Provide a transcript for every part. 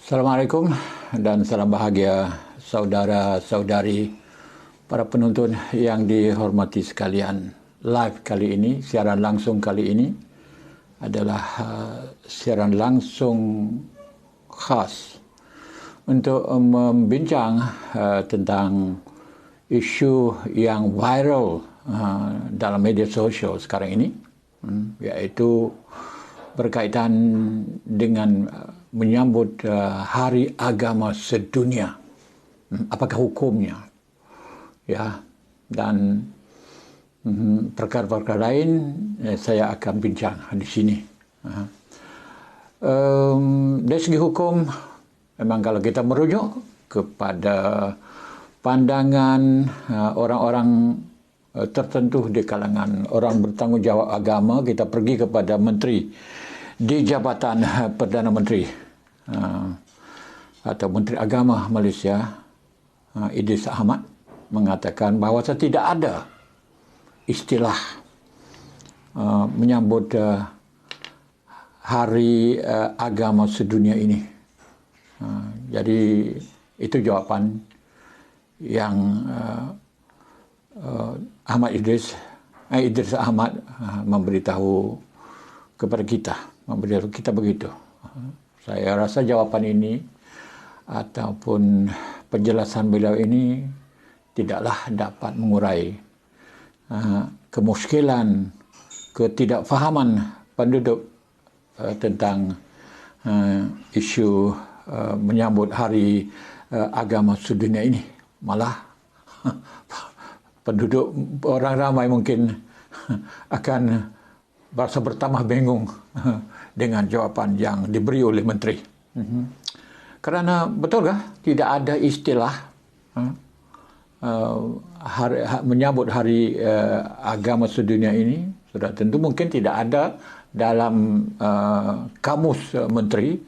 Assalamualaikum dan salam bahagia saudara-saudari para penonton yang dihormati sekalian. Live kali ini, siaran langsung kali ini adalah siaran langsung khas untuk membincang tentang isu yang viral dalam media sosial sekarang ini, iaitu berkaitan dengan menyambut Hari Agama Sedunia. Apakah hukumnya? Ya, dan perkara-perkara lain saya akan bincang di sini. Dari segi hukum, memang kalau kita merujuk kepada pandangan orang-orang tertentu di kalangan orang bertanggungjawab agama, kita pergi kepada menteri di Jabatan Perdana Menteri atau Menteri Agama Malaysia, Idris Ahmad, mengatakan bahawa tidak ada istilah menyambut Hari Agama Sedunia ini. Jadi itu jawapan yang Idris Ahmad memberitahu kepada kita. Memberitahu kita begitu. Saya rasa jawapan ini ataupun penjelasan beliau ini tidaklah dapat mengurai kemuskilan, ketidakfahaman penduduk tentang isu menyambut Hari Agama Sedunia ini. Malah penduduk, orang ramai mungkin akan berasa bertambah bingung dengan jawapan yang diberi oleh menteri. Kerana betulkah tidak ada istilah menyambut Hari Agama Sedunia ini? Sudah tentu mungkin tidak ada dalam kamus menteri,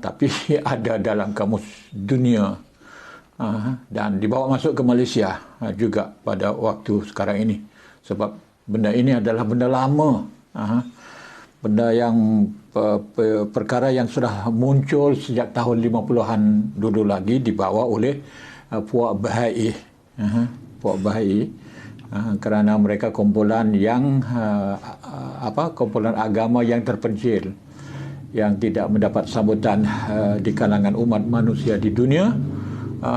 tapi ada dalam kamus dunia dan dibawa masuk ke Malaysia juga pada waktu sekarang ini. Sebab benda ini adalah benda lama, benda yang perkara yang sudah muncul sejak tahun 50-an dulu lagi, dibawa oleh puak Bahai, kerana mereka kumpulan yang kumpulan agama yang terpencil, yang tidak mendapat sambutan di kalangan umat manusia di dunia,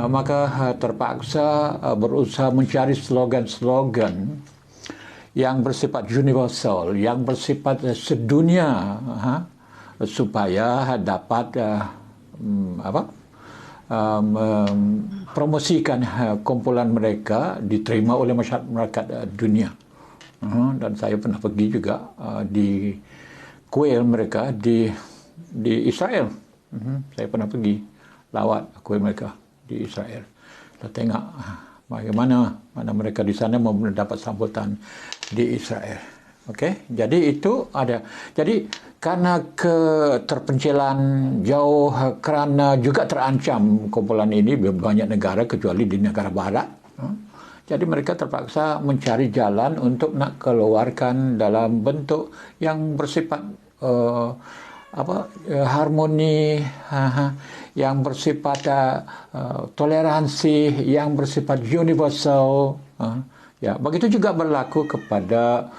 maka terpaksa berusaha mencari slogan-slogan yang bersifat universal, yang bersifat sedunia, supaya dapat promosikan kumpulan mereka diterima oleh masyarakat dunia. Dan saya pernah pergi juga di kuil mereka di Israel. Saya pernah pergi lawat kuil mereka di Israel. Kita tengok bagaimana mereka di sana mendapat sambutan di Israel. Okey, jadi itu ada. Jadi karena keterpencilan jauh, kerana juga terancam kumpulan ini banyak negara kecuali di negara barat. Jadi mereka terpaksa mencari jalan untuk nak keluarkan dalam bentuk yang bersifat harmoni, yang bersifat toleransi, yang bersifat universal. Ya, begitu juga berlaku kepada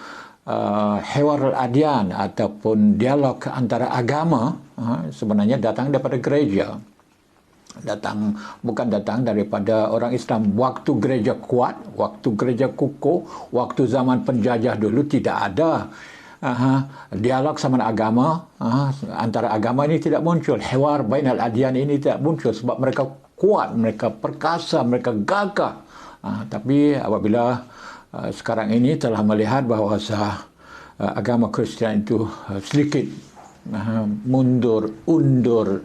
Hiwarul Adyan ataupun dialog antara agama, sebenarnya datang daripada gereja. Bukan datang daripada orang Islam. Waktu gereja kuat, waktu gereja kukuh, waktu zaman penjajah dulu tidak ada dialog sama agama, antara agama ini tidak muncul. Hiwar bainal adyan ini tidak muncul sebab mereka kuat, mereka perkasa, mereka gagah. Tapi apabila sekarang ini telah melihat bahawa agama Kristian itu sedikit undur,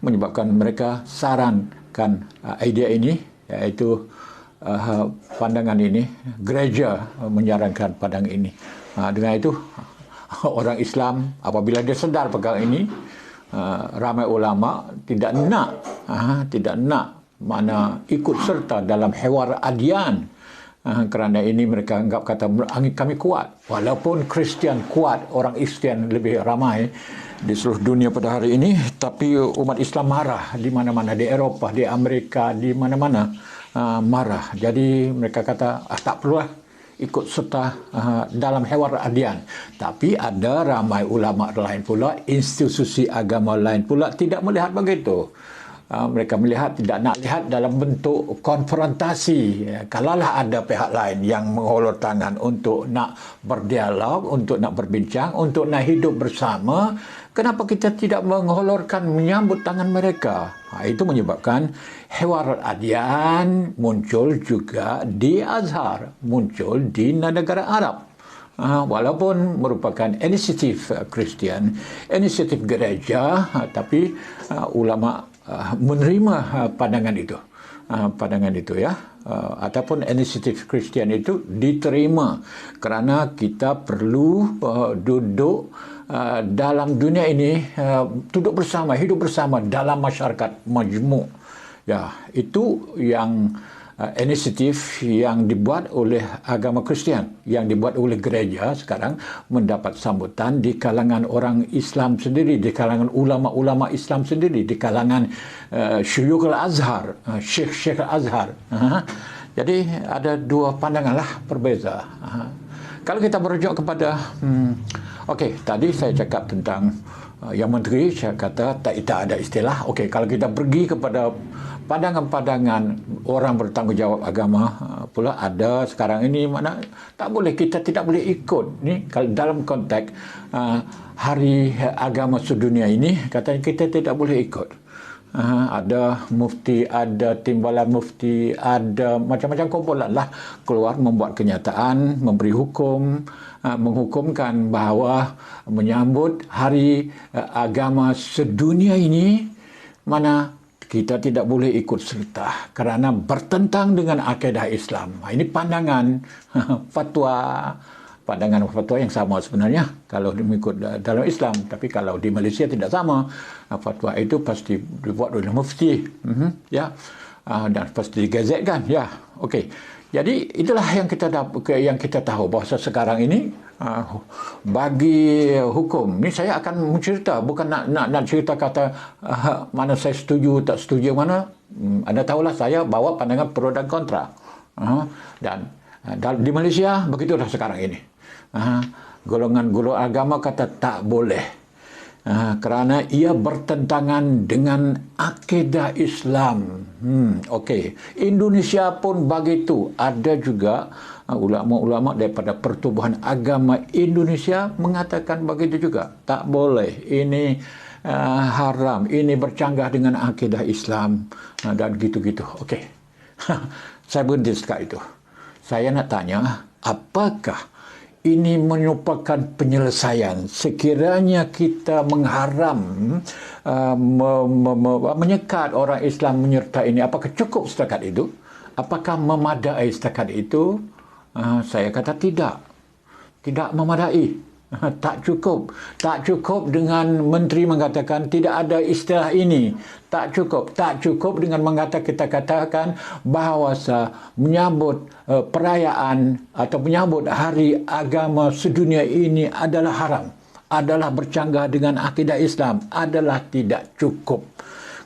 menyebabkan mereka sarankan idea ini, iaitu pandangan ini, gereja menyarankan pandangan ini. Dengan itu orang Islam apabila dia sedar perkara ini, ramai ulama tidak nak mana ikut serta dalam hiwar adyan Kerana ini mereka anggap kata kami kuat. Walaupun Kristian kuat, orang Kristian lebih ramai di seluruh dunia pada hari ini, tapi umat Islam marah di mana-mana, di Eropah, di Amerika, di mana-mana marah. Jadi mereka kata tak perlulah ikut serta dalam hewar adian. Tapi ada ramai ulama lain pula, institusi agama lain pula tidak melihat begitu. Mereka melihat, tidak nak lihat dalam bentuk konfrontasi. Kalaulah ada pihak lain yang mengulur tangan untuk nak berdialog, untuk nak berbincang, untuk nak hidup bersama, kenapa kita tidak mengulurkan, menyambut tangan mereka? Itu menyebabkan hewar adian muncul juga di Azhar, muncul di negara Arab. Walaupun merupakan inisiatif Kristian, inisiatif gereja, tapi ulama menerima pandangan itu ya, ataupun inisiatif Kristian itu diterima kerana kita perlu duduk dalam dunia ini, duduk bersama, hidup bersama dalam masyarakat majmuk. Ya, itu yang inisiatif yang dibuat oleh agama Kristian, yang dibuat oleh gereja sekarang mendapat sambutan di kalangan orang Islam sendiri, di kalangan ulama-ulama Islam sendiri, di kalangan syuyukh al-Azhar, syekh-syekh al-Azhar. Jadi ada dua pandangan lah berbeza. Kalau kita merujuk kepada okey, tadi saya cakap tentang yang menteri, saya kata tak ada istilah. Okey, kalau kita pergi kepada pandangan-pandangan orang bertanggungjawab agama pula ada sekarang ini, mana tak boleh, kita tidak boleh ikut ni kalau dalam konteks hari agama sedunia ini, katanya kita tidak boleh ikut. Ada mufti, ada timbalan mufti, ada macam-macam kumpulan lah keluar membuat kenyataan, memberi hukum, menghukumkan bahawa menyambut hari agama sedunia ini, mana kita tidak boleh ikut serta kerana bertentang dengan akidah Islam. Ini pandangan fatwa yang sama sebenarnya kalau mengikut dalam Islam, tapi kalau di Malaysia tidak sama. Fatwa itu pasti dibuat oleh mufti, ya, dan pasti digazetkan, ya. Okey. Jadi itulah yang kita tahu bahawa sekarang ini bagi hukum ni, saya akan mencerita, bukan nak cerita kata mana saya setuju tak setuju mana. Anda tahulah saya bawa pandangan pro dan kontra. Dan di Malaysia begitulah sekarang ini. Golongan-golongan agama kata tak boleh kerana ia bertentangan dengan akidah Islam. Okey, Indonesia pun begitu. Ada juga ulama-ulama daripada Pertubuhan Agama Indonesia mengatakan begitu juga. Tak boleh, ini haram, ini bercanggah dengan akidah Islam, dan gitu-gitu. Okey. Saya berhenti setakat itu. Saya nak tanya, apakah ini merupakan penyelesaian sekiranya kita mengharam, menyekat orang Islam menyertai ini? Apakah cukup setakat itu? Apakah memadai setakat itu? Saya kata tidak memadai. Tak cukup dengan menteri mengatakan tidak ada istilah ini. Tak cukup dengan kita katakan bahawa menyambut perayaan atau menyambut hari agama sedunia ini adalah haram, adalah bercanggah dengan akidah Islam, adalah tidak cukup.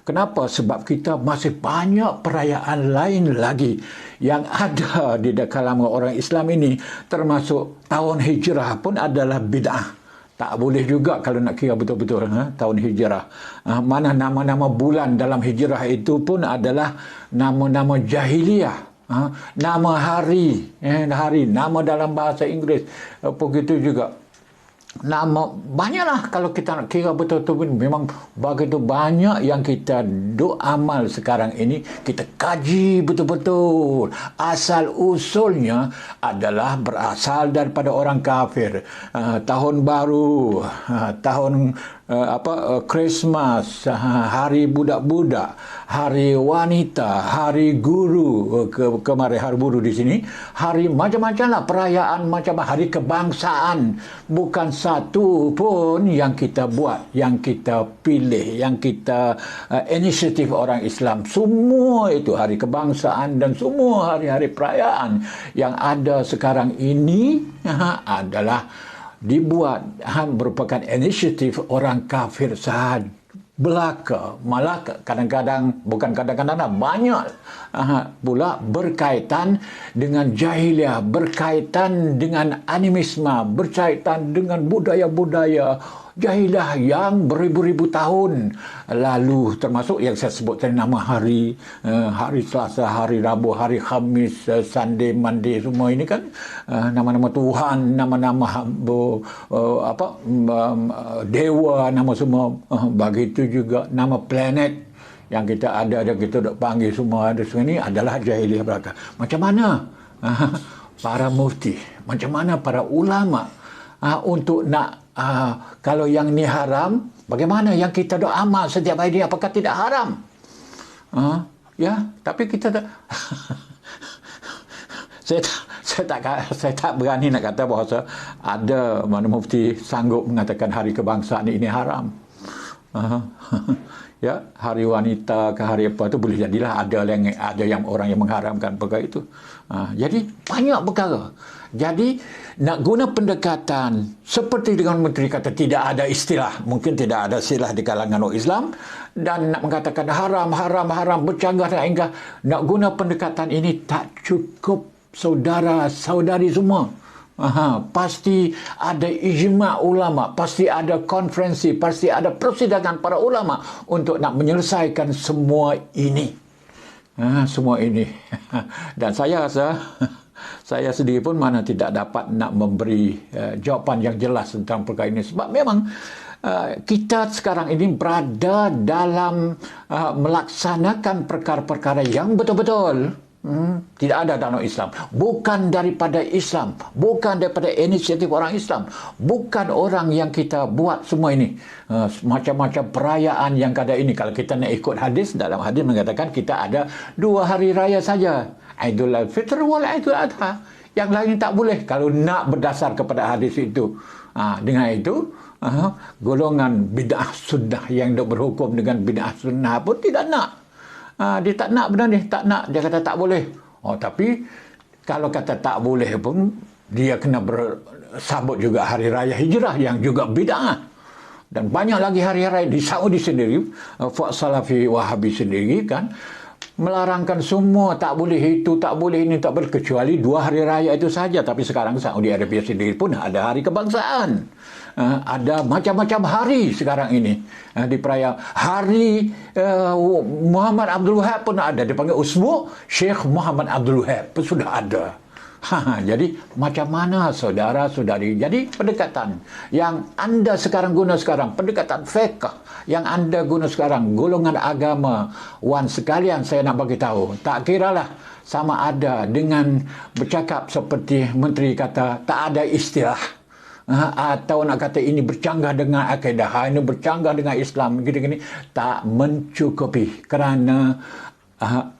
Kenapa? Sebab kita masih banyak perayaan lain lagi yang ada di kalangan orang Islam ini, termasuk tahun hijrah pun adalah bid'ah. Tak boleh juga kalau nak kira betul-betul tahun hijrah. Mana nama-nama bulan dalam hijrah itu pun adalah nama-nama jahiliyah. Nama hari, nama dalam bahasa Inggeris begitu juga. Nama banyaklah kalau kita nak kira betul-betul, memang begitu banyak yang kita amal sekarang ini, kita kaji betul-betul. Asal usulnya adalah berasal daripada orang kafir. Tahun baru, tahun Christmas, hari budak-budak, hari wanita, hari guru, kemarin hari buruh di sini, hari macam-macam lah perayaan, macam hari kebangsaan. Bukan satu pun yang kita buat, yang kita pilih, yang kita inisiatif orang Islam. Semua itu hari kebangsaan dan semua hari-hari perayaan yang ada sekarang ini adalah dibuat merupakan inisiatif orang kafir sahaja belaka, malah kadang-kadang, bukan kadang-kadang, banyak pula berkaitan dengan jahiliah, berkaitan dengan animisme, berkaitan dengan budaya-budaya jahiliah yang beribu-ribu tahun lalu, termasuk yang saya sebut tadi nama hari Selasa, hari Rabu, hari Khamis, Sunday, Monday, semua ini kan nama-nama Tuhan, nama-nama dewa, nama semua. Begitu juga nama planet yang kita ada kita dok panggil semua ada semua ini adalah jahiliah belaka. Macam mana para mufti, macam mana para ulama untuk nak kalau yang ni haram, bagaimana yang kita dok amal setiap hari ini, apakah tidak haram? Ya, tapi kita tak saya tak berani nak kata bahawa ada mana mufti sanggup mengatakan hari kebangsaan ini haram. Ya, hari wanita ke hari apa tu boleh jadilah ada yang orang yang mengharamkan perkara itu. Jadi banyak perkara. Jadi nak guna pendekatan seperti dengan menteri kata tidak ada istilah, mungkin tidak ada istilah di kalangan orang Islam, dan nak mengatakan haram bercanggah dan enggah, nak guna pendekatan ini tak cukup saudara-saudari semua. Pasti ada ijma' ulama, pasti ada konferensi, pasti ada persidangan para ulama untuk nak menyelesaikan semua ini. Semua ini. Dan saya rasa saya sendiri pun mana tidak dapat nak memberi jawapan yang jelas tentang perkara ini. Sebab memang kita sekarang ini berada dalam melaksanakan perkara-perkara yang betul-betul tidak ada dalam Islam, bukan daripada Islam, bukan daripada inisiatif orang Islam, bukan orang yang kita buat semua ini. Macam-macam perayaan yang ada ini, kalau kita nak ikut hadis, dalam hadis mengatakan kita ada 2 hari raya saja, Aidul Fitr wal Aidul Adha. Yang lain tak boleh kalau nak berdasar kepada hadis itu. Dengan itu golongan bid'ah sunnah yang berhukum dengan bid'ah sunnah pun tidak nak. Dia tak nak benda ni, tak nak. Dia kata tak boleh. Tapi kalau kata tak boleh pun, dia kena bersambut juga hari raya hijrah yang juga bid'ah. Dan banyak lagi hari raya di Saudi sendiri, Fuad Salafi Wahabi sendiri kan, melarangkan semua, tak boleh itu, tak boleh ini, tak boleh, kecuali 2 hari raya itu saja. Tapi sekarang Saudi Arabia sendiri pun ada hari kebangsaan. Ada macam-macam hari sekarang ini diperayaan. Hari Muhammad Abdul Wahab pun ada, dipanggil Usbu' Syekh Muhammad Abdul Wahab pun sudah ada. Jadi macam mana saudara-saudari? Jadi pendekatan yang anda sekarang guna sekarang, pendekatan fiqh yang anda guna sekarang, golongan agama wan sekalian, saya nak bagi tahu, tak kiralah sama ada dengan bercakap seperti menteri kata tak ada istilah, atau nak kata ini bercanggah dengan akidah, ini bercanggah dengan Islam, gini-gini, tak mencukupi. Kerana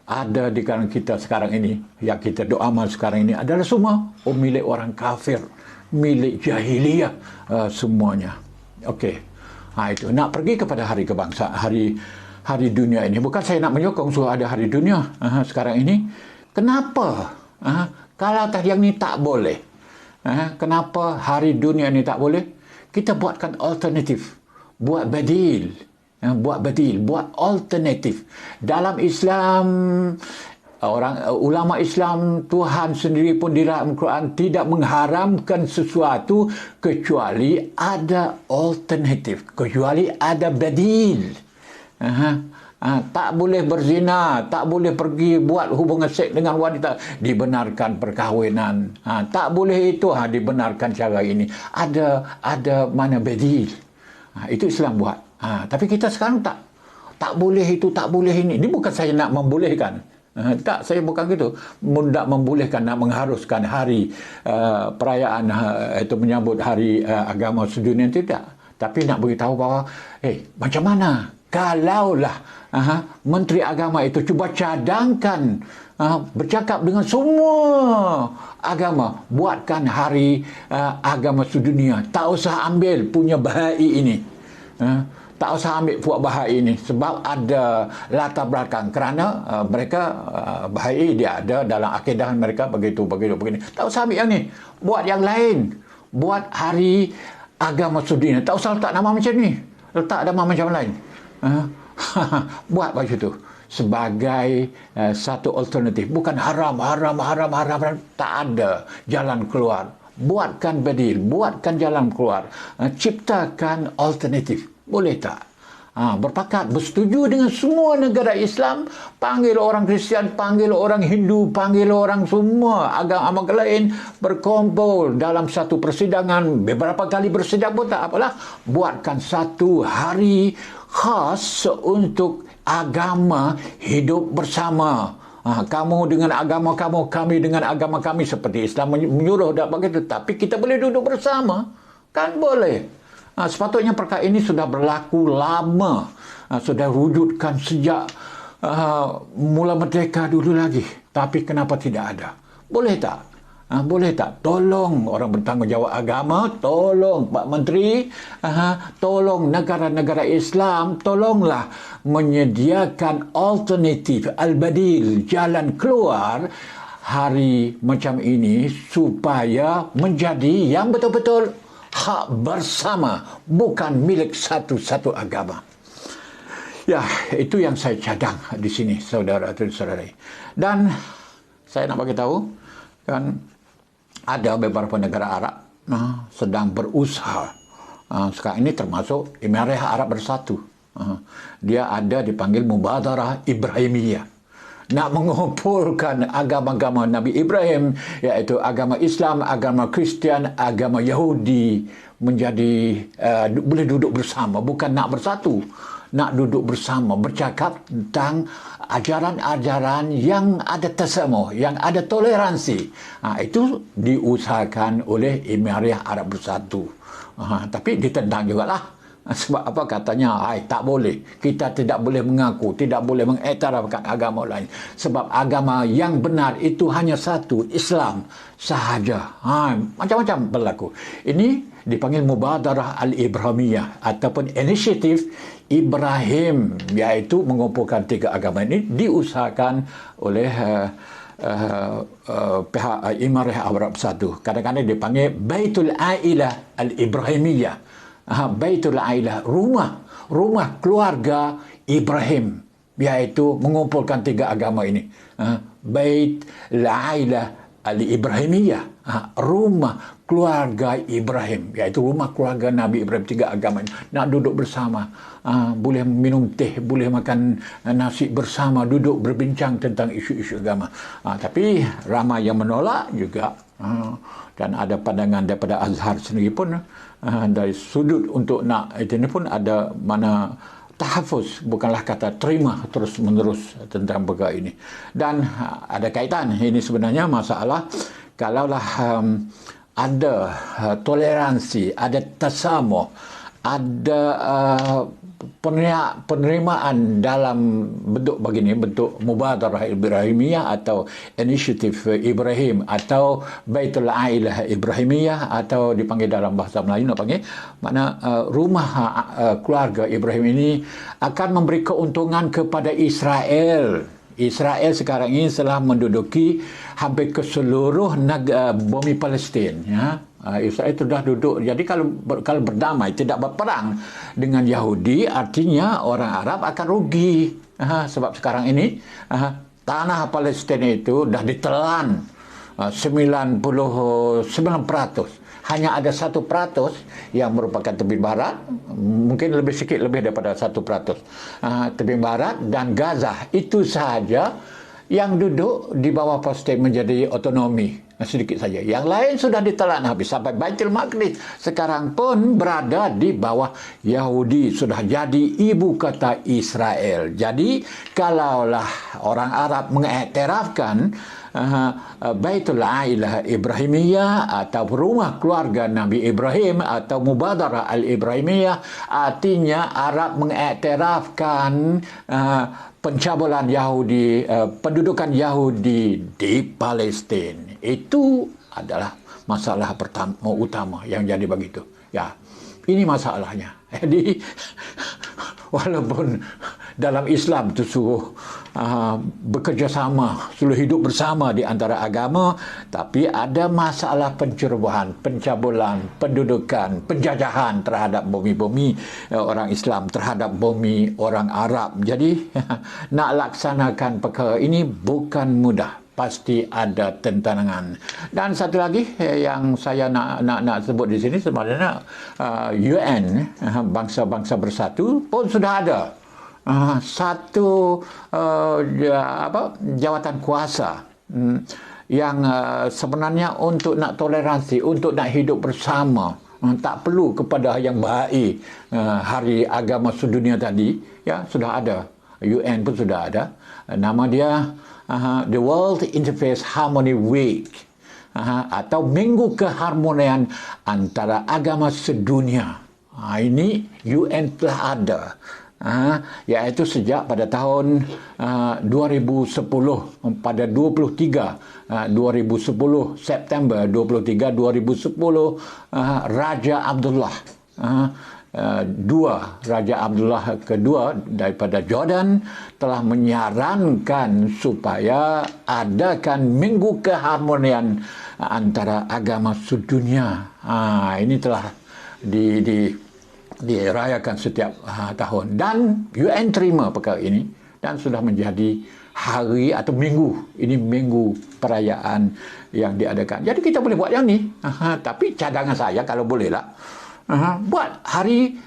ada di kalangan kita sekarang ini, yang kita doa amal sekarang ini adalah semua milik orang kafir, milik jahiliyah, semuanya. Okey, itu nak pergi kepada hari kebangsaan, hari dunia ini. Bukan saya nak menyokong supaya ada hari dunia sekarang ini. Kenapa? Kalau yang ni tak boleh, kenapa hari dunia ni tak boleh? Kita buatkan alternatif, buat badil, buat alternatif. Dalam Islam, ulama Islam, Tuhan sendiri pun di dalam Al-Quran tidak mengharamkan sesuatu kecuali ada alternatif, kecuali ada badil. Tak boleh berzina, tak boleh pergi buat hubungan seks dengan wanita, dibenarkan perkahwinan. Tak boleh itu, dibenarkan cara ini. Ada mana badil. Itu Islam buat. Tapi kita sekarang tak boleh itu, tak boleh ini. Ini bukan saya nak membolehkan. Tak, saya bukan gitu. Nak membolehkan, nak mengharuskan hari perayaan itu menyambut hari agama sedunia, tidak. Tapi nak beritahu bahawa, macam mana kalaulah Menteri Agama itu cuba cadangkan bercakap dengan semua agama, buatkan hari agama sedunia, tak usah ambil punya Bahai ini, tak usah ambil puak Bahai ini, sebab ada latar belakang, kerana mereka Bahai dia ada dalam akidah mereka begitu begini. Tak usah ambil yang ni, buat yang lain, buat hari agama sedunia, tak usah letak nama macam ni, letak nama macam lain. Buat macam tu sebagai satu alternatif, bukan haram, tak ada jalan keluar. Buatkan badil, buatkan jalan keluar, ciptakan alternatif, boleh tak? Berpakat, bersetuju dengan semua negara Islam, panggil orang Kristian, panggil orang Hindu, panggil orang semua agama lain berkumpul dalam satu persidangan, beberapa kali bersidang pun tak apalah, buatkan satu hari khas untuk agama hidup bersama. Kamu dengan agama kamu, kami dengan agama kami, seperti Islam menyuruh tak begitu, tapi kita boleh duduk bersama, kan boleh. Sepatutnya perkara ini sudah berlaku lama, sudah wujudkan sejak mula merdeka dulu lagi, tapi kenapa tidak ada? Boleh tak? Boleh tak? Tolong orang bertanggungjawab agama, tolong Pak Menteri, tolong negara-negara Islam, tolonglah menyediakan alternatif, al-badil, jalan keluar hari macam ini supaya menjadi yang betul-betul hak bersama, bukan milik satu-satu agama. Ya, itu yang saya cadang di sini, saudara-saudari. Dan saya nak bagi tahu, kan ada beberapa negara Arab sedang berusaha. Sekarang ini termasuk Emirat Arab Bersatu. Dia ada dipanggil Mubadarah Ibrahimiyah, nak mengumpulkan agama-agama Nabi Ibrahim, iaitu agama Islam, agama Kristian, agama Yahudi, menjadi boleh duduk bersama, bukan nak bersatu, nak duduk bersama, bercakap tentang ajaran-ajaran yang ada tasamuh, yang ada toleransi. Itu diusahakan oleh Emirat Arab Bersatu. Tapi ditentang jugalah. Sebab apa? Katanya tak boleh, kita tidak boleh mengaku, tidak boleh mengiktirafkan agama lain, sebab agama yang benar itu hanya satu, Islam sahaja. Macam-macam berlaku. Ini dipanggil Mubadarah Al-Ibrahimiyah ataupun inisiatif Ibrahim, iaitu mengumpulkan tiga agama ini, diusahakan oleh pihak Emirat Arab Bersatu. Kadang-kadang dipanggil Baitul Ailah Al-Ibrahimiyah, Baitul Ailah, rumah keluarga Ibrahim, iaitu mengumpulkan tiga agama ini. Baitul Ailah Al-Ibrahimiyah, rumah keluarga Ibrahim, iaitu rumah keluarga Nabi Ibrahim, tiga agama ini. Nak duduk bersama, boleh minum teh, boleh makan nasi bersama, duduk berbincang tentang isu-isu agama. Tapi ramai yang menolak juga. Dan ada pandangan daripada Azhar sendiri pun, dari sudut untuk nak ini pun ada mana tahafuz, bukanlah kata terima terus menerus tentang perkara ini. Dan ada kaitan ini sebenarnya masalah kalaulah ada toleransi, ada tasamuh, ada penerimaan dalam bentuk begini, bentuk Mubadarah Ibrahimiyah atau inisiatif Ibrahim atau Baitul Ailah Ibrahimiyah, atau dipanggil dalam bahasa Melayu nak panggil makna rumah keluarga Ibrahim ini akan memberi keuntungan kepada Israel. Israel sekarang ini telah menduduki hampir ke seluruh bumi Palestin, ya. Israel sudah duduk. Jadi kalau berdamai, tidak berperang dengan Yahudi, artinya orang Arab akan rugi. Sebab sekarang ini tanah Palestin itu dah ditelan 99%. Hanya ada 1% yang merupakan tebing barat, mungkin lebih sikit lebih daripada 1%. Tebing barat dan Gaza itu sahaja yang duduk di bawah Palestin menjadi otonomi, sedikit saja. Yang lain sudah ditelan habis, sampai Baitul Maqdis sekarang pun berada di bawah Yahudi, sudah jadi ibu kota Israel. Jadi kalaulah orang Arab mengiktirafkan Baitul Ailah Ibrahimiyah atau rumah keluarga Nabi Ibrahim atau Mubadarah Al-Ibrahimiyah, artinya Arab mengiktirafkan pencabulan Yahudi, pendudukan Yahudi di Palestin. Itu adalah masalah utama yang jadi begitu. Ya, ini masalahnya. Jadi walaupun dalam Islam itu suruh bekerjasama, suruh hidup bersama di antara agama, tapi ada masalah pencerobohan, pencabulan, pendudukan, penjajahan terhadap bumi-bumi orang Islam, terhadap bumi orang Arab. Jadi nak laksanakan perkara ini bukan mudah. Pasti ada tentangan. Dan satu lagi yang saya nak sebut di sini, sebenarnya UN, bangsa-bangsa bersatu pun sudah ada satu jawatan kuasa yang sebenarnya untuk nak toleransi, untuk nak hidup bersama. Tak perlu kepada yang baik. Hari Agama Sedunia tadi, ya, sudah ada. UN pun sudah ada. Nama dia The World Interfaith Harmony Week, atau Minggu Keharmonian Antara Agama Sedunia. Ini UN telah ada, iaitu sejak pada tahun 2010, pada 2010 September 23 2010, Raja Abdullah Raja Abdullah kedua daripada Jordan telah menyarankan supaya adakan Minggu Keharmonian Antara Agama Sedunia. Ini telah dirayakan setiap tahun, dan UN terima perkara ini dan sudah menjadi hari atau minggu. Ini minggu perayaan yang diadakan. Jadi kita boleh buat yang ni. Tapi cadangan saya, kalau boleh lah, buat hari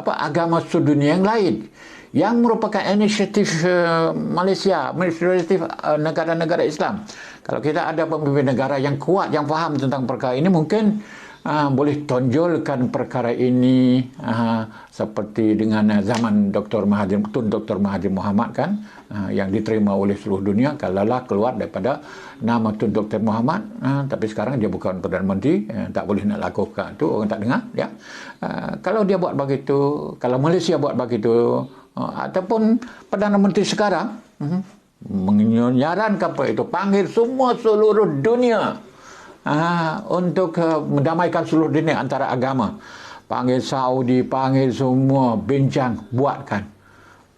agama sedunia yang lain yang merupakan inisiatif Malaysia, inisiatif negara-negara Islam. Kalau kita ada pemimpin negara yang kuat, yang faham tentang perkara ini, mungkin boleh tonjolkan perkara ini seperti dengan zaman Tun Dr. Mahathir Mohamad, kan, yang diterima oleh seluruh dunia. Kalaulah keluar daripada nama Tun Dr. Mohamad, tapi sekarang dia bukan Perdana Menteri, tak boleh nak lakukan tu, orang tak dengar, ya. Kalau dia buat begitu, kalau Malaysia buat begitu, ataupun Perdana Menteri sekarang menyarankan apa itu, panggil semua seluruh dunia untuk mendamaikan seluruh dunia antara agama. Panggil Saudi, panggil semua, bincang, buatkan.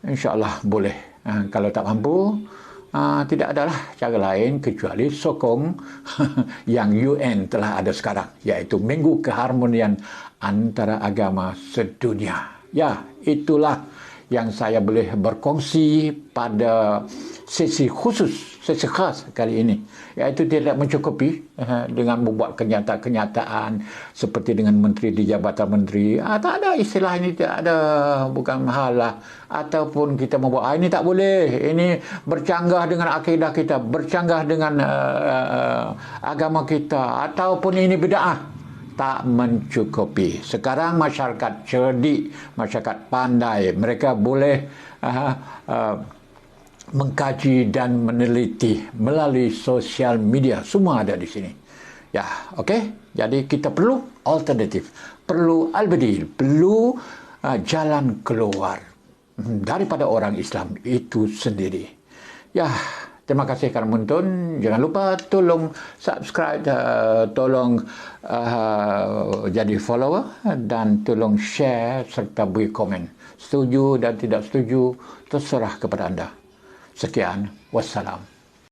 InsyaAllah boleh. Kalau tak mampu, tidak adalah cara lain kecuali sokong yang UN telah ada sekarang, iaitu Minggu Keharmonian Antara Agama Sedunia. Ya, itulah yang saya boleh berkongsi pada sesi khusus, sesi khas kali ini, iaitu tidak mencukupi dengan membuat kenyataan seperti dengan menteri di Jabatan Menteri. Tak ada istilah ini, tidak ada, bukan hal lah. Ataupun kita membuat ini tak boleh, ini bercanggah dengan akidah kita, bercanggah dengan agama kita, ataupun ini bid'ah. Tak mencukupi. Sekarang masyarakat cerdik, masyarakat pandai, mereka boleh mengkaji dan meneliti melalui sosial media. Semua ada di sini. Ya, okey. Jadi kita perlu alternatif, perlu al-badil, perlu jalan keluar daripada orang Islam itu sendiri. Ya, terima kasih kerana menonton. Jangan lupa tolong subscribe, tolong jadi follower, dan tolong share serta beri komen. Setuju dan tidak setuju, terserah kepada anda. Sekian, wassalam.